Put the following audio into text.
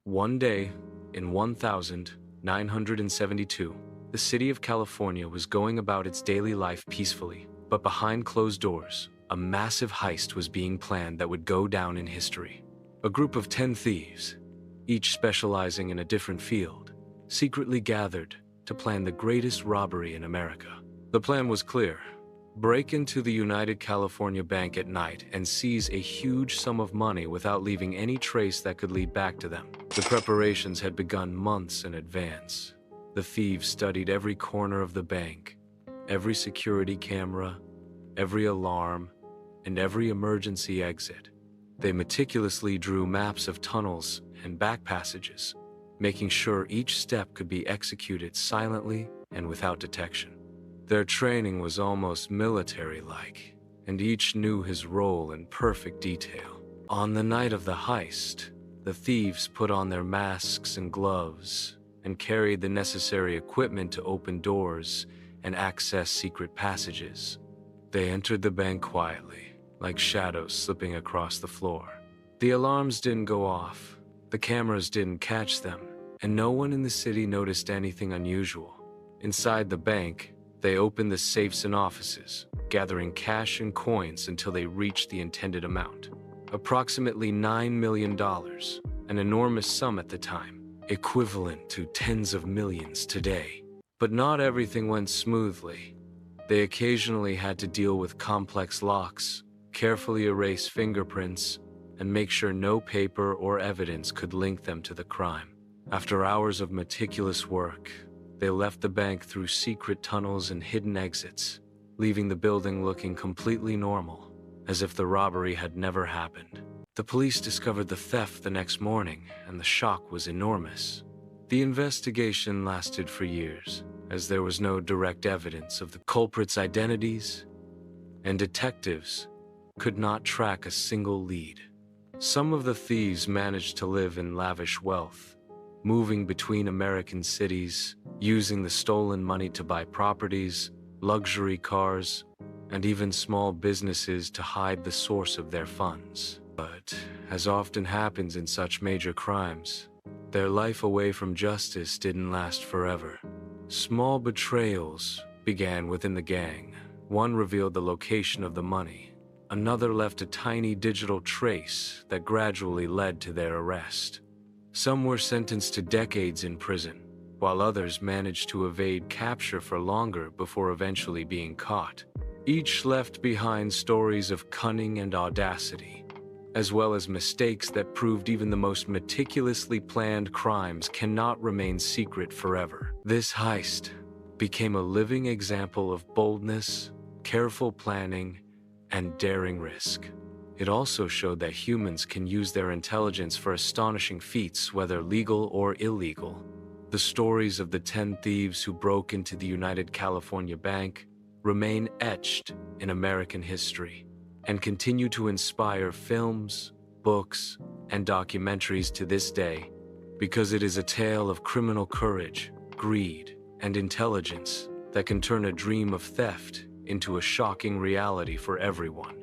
One day, in 1972, the city of California was going about its daily life peacefully, but behind closed doors, a massive heist was being planned that would go down in history. A group of 10 thieves, each specializing in a different field, secretly gathered to plan the greatest robbery in America. The plan was clear: break into the United California Bank at night and seize a huge sum of money without leaving any trace that could lead back to them. The preparations had begun months in advance. The thieves studied every corner of the bank, every security camera, every alarm, and every emergency exit. They meticulously drew maps of tunnels and back passages, making sure each step could be executed silently and without detection. Their training was almost military-like, and each knew his role in perfect detail. On the night of the heist, the thieves put on their masks and gloves and carried the necessary equipment to open doors and access secret passages. They entered the bank quietly, like shadows slipping across the floor. The alarms didn't go off, the cameras didn't catch them, and no one in the city noticed anything unusual. Inside the bank, they opened the safes and offices, gathering cash and coins until they reached the intended amount. Approximately $9 million, an enormous sum at the time, equivalent to tens of millions today. But not everything went smoothly. They occasionally had to deal with complex locks, carefully erase fingerprints, and make sure no paper or evidence could link them to the crime. After hours of meticulous work, they left the bank through secret tunnels and hidden exits, leaving the building looking completely normal, as if the robbery had never happened. The police discovered the theft the next morning, and the shock was enormous. The investigation lasted for years, as there was no direct evidence of the culprits' identities, and detectives could not track a single lead. Some of the thieves managed to live in lavish wealth, moving between American cities, using the stolen money to buy properties, luxury cars, and even small businesses to hide the source of their funds. But, as often happens in such major crimes, their life away from justice didn't last forever. Small betrayals began within the gang. One revealed the location of the money. Another left a tiny digital trace that gradually led to their arrest. Some were sentenced to decades in prison, while others managed to evade capture for longer before eventually being caught. Each left behind stories of cunning and audacity, as well as mistakes that proved even the most meticulously planned crimes cannot remain secret forever. This heist became a living example of boldness, careful planning, and daring risk. It also showed that humans can use their intelligence for astonishing feats, whether legal or illegal. The stories of the 10 thieves who broke into the United California Bank remain etched in American history and continue to inspire films, books, and documentaries to this day, because it is a tale of criminal courage, greed, and intelligence that can turn a dream of theft into a shocking reality for everyone.